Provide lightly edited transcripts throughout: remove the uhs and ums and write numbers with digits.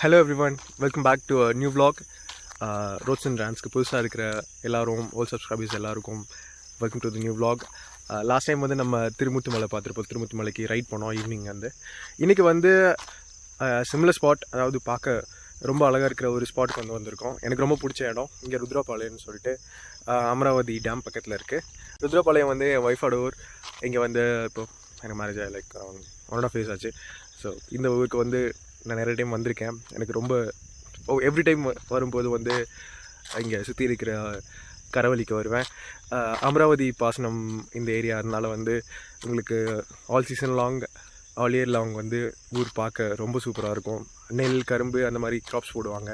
Hello everyone, welcome back to a new vlog. Roads and Rants புதுசாக இருக்கிற எல்லாரும் volt subscribers எல்லாருக்கும் welcome to the new vlog. Last time வந்து நம்ம திருமூர்த்தி மலை பார்த்துருப்போம். திருமூர்த்தி மலைக்கு ரைட் போனோம் ஈவினிங். இன்றைக்கி வந்து சிமிலர் ஸ்பாட், அதாவது பார்க்க ரொம்ப அழகாக இருக்கிற ஒரு ஸ்பாட்டுக்கு வந்திருக்கோம். எனக்கு ரொம்ப பிடிச்ச இடம் இங்கே ருத்ராபாளையம்னு சொல்லிட்டு அமராவதி டேம் பக்கத்தில் இருக்குது. ருத்ராபாளையம் வந்து என் ஒய்ஃபோட ஊர். இங்கே வந்து இப்போ எனக்கு மேரேஜ் ஆகி லைக் 1.5 years ஆச்சு. ஸோ இந்த ஊருக்கு வந்து நான் நிறைய டைம் வந்திருக்கேன். எனக்கு ரொம்ப எவ்ரி டைம் வரும்போது வந்து இங்கே சுற்றி இருக்கிற கரவலிக்கு வருவேன். அமராவதி பாசனம் இந்த ஏரியா, அதனால வந்து உங்களுக்கு all season long, all year long வந்து ஊர் பார்க்க ரொம்ப சூப்பராக இருக்கும். நெல், கரும்பு அந்த மாதிரி க்ராப்ஸ் போடுவாங்க.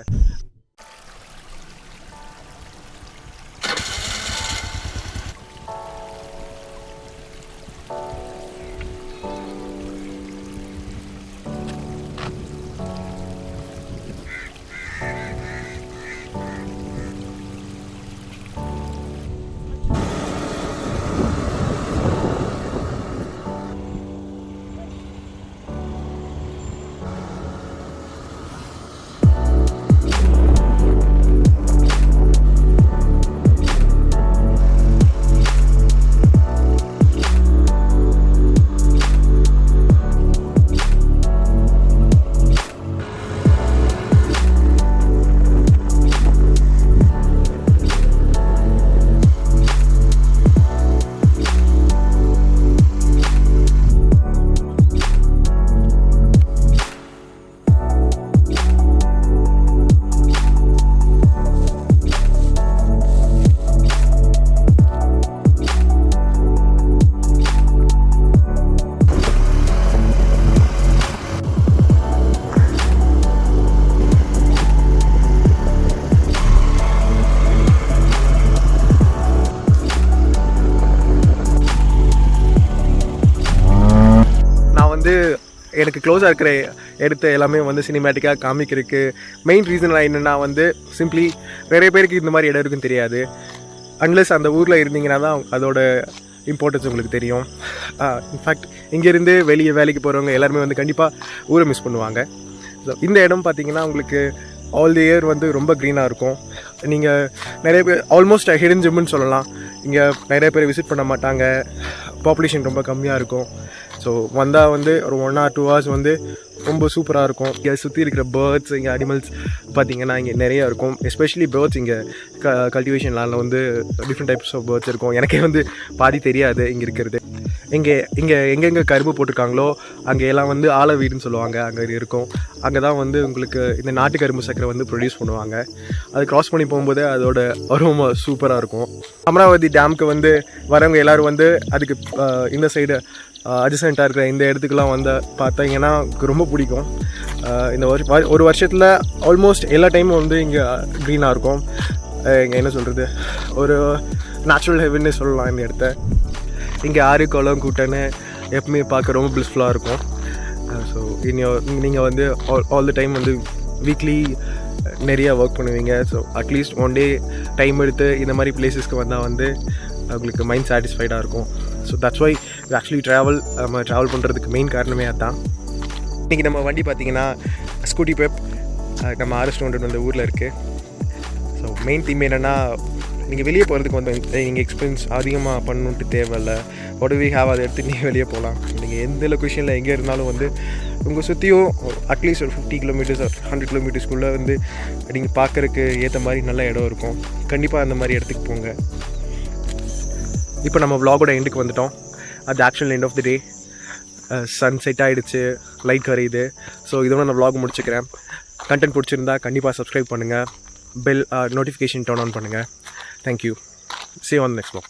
எனக்கு க்ளோஸாக இருக்கிற எடுத்த எல்லாமே வந்து சினிமேட்டிக்காக காமிக்கிறதுக்கு மெயின் ரீசன் என்னென்னா வந்து சிம்பிளி நிறைய பேருக்கு இந்த மாதிரி இடம் இருக்குன்னு தெரியாது. அன்லெஸ் அந்த ஊரில் இருந்தீங்கன்னா தான் அதோட இம்பார்ட்டன்ஸ் உங்களுக்கு தெரியும். இன்ஃபேக்ட் இங்கேருந்து வெளியே வேலைக்கு போகிறவங்க எல்லாருமே வந்து கண்டிப்பாக ஊரை மிஸ் பண்ணுவாங்க. ஸோ இந்த இடம் பார்த்திங்கன்னா உங்களுக்கு ஆல் தி இயர் வந்து ரொம்ப க்ரீனாக இருக்கும். நீங்கள் நிறைய பேர் ஆல்மோஸ்ட் ஹிடன் ஜிம்முன்னு சொல்லலாம். இங்கே நிறைய பேர் விசிட் பண்ண மாட்டாங்க, பாப்புலேஷன் ரொம்ப கம்மியாக இருக்கும். ஸோ வந்தால் வந்து ஒரு 1 or 2 hours வந்து ரொம்ப சூப்பராக இருக்கும். இங்கே சுற்றி இருக்கிற பேர்ட்ஸ், இங்கே அனிமல்ஸ் பார்த்திங்கன்னா இங்கே நிறையா இருக்கும். எஸ்பெஷலி பேர்ட்ஸ் இங்கே கல்டிவேஷன் லேண்டில் வந்து டிஃப்ரெண்ட் டைப்ஸ் ஆஃப் பேர்ட்ஸ் இருக்கும். எனக்கே வந்து பாதி தெரியாது இங்கே இருக்கிறது. இங்கே எங்கெங்கே கரும்பு போட்டிருக்காங்களோ அங்கே எல்லாம் வந்து ஆல வீடுன்னு சொல்லுவாங்க, அங்கே இருக்கும். அங்கே தான் வந்து உங்களுக்கு இந்த நாட்டு கரும்பு சக்கரை வந்து ப்ரொடியூஸ் பண்ணுவாங்க. அது க்ராஸ் பண்ணி போகும்போது அதோட அரோமா சூப்பராக இருக்கும். அமராவதி டேமுக்கு வந்து வரவங்க எல்லோரும் வந்து அதுக்கு இந்த சைடு அட்ஜசென்ட்டாக இருக்கிற இந்த இடத்துக்குலாம் வந்து பார்த்தீங்கன்னா ரொம்ப பிடிக்கும். இந்த ஒரு வருஷத்தில் ஆல்மோஸ்ட் எல்லா டைமும் வந்து இங்கே க்ரீனாக இருக்கும். இங்கே என்ன சொல்கிறது, ஒரு நேச்சுரல் ஹெவன்னு சொல்லலாம் இந்த இடத்த. இங்கே ஆறு குளம் கூட்டன்னு எப்பவுமே பார்க்க ரொம்ப பிளிஸ்ஃபுல்லாக இருக்கும். ஸோ நீங்கள் வந்து ஆல் த டைம் வந்து வீக்லி நிறையா ஒர்க் பண்ணுவீங்க. ஸோ அட்லீஸ்ட் 1 day டைம் எடுத்து இந்த மாதிரி பிளேஸஸ்க்கு வந்தால் வந்து உங்களுக்கு மைண்ட் சாட்டிஸ்ஃபைடாக இருக்கும். ஸோ தட்ஸ் வை ஆக்சுவலி நம்ம ட்ராவல் பண்ணுறதுக்கு மெயின் காரணமே அதுதான். இன்றைக்கி நம்ம வண்டி பார்த்திங்கன்னா ஸ்கூட்டி பெப் நம்ம RS200 வந்து ஊரில் இருக்குது. ஸோ மெயின் தீம் என்னென்னா, நீங்கள் வெளியே போகிறதுக்கு வந்து நீங்கள் எக்ஸ்பென்ஸ் அதிகமாக பண்ணணுன்ட்டு தேவையில்லை. உடவே ஹேவ் அதை எடுத்து நீங்கள் வெளியே போகலாம். நீங்கள் எந்த லொக்கேஷனில் எங்கே இருந்தாலும் வந்து உங்கள் சுற்றியும் அட்லீஸ்ட் ஒரு 50 kilometers or 100 kilometersக்குள்ளே வந்து நீங்கள் பார்க்குறதுக்கு ஏற்ற மாதிரி நல்ல இடம் இருக்கும். கண்டிப்பாக அந்த மாதிரி இடத்துக்கு போங்க. இப்போ நம்ம vlogோட எண்டுக்கு வந்துட்டோம். அது actual end of the day. Sunset ஆகிடுச்சு, லைட் கரையுது. ஸோ இதோட நான் vlog முடிச்சுக்கிறேன். கண்டென்ட் பிடிச்சிருந்தா கண்டிப்பாக சப்ஸ்கிரைப் பண்ணுங்கள், பெல் நோட்டிஃபிகேஷன் டர்ன் ஆன் பண்ணுங்கள். Thank you. See you on the next vlog.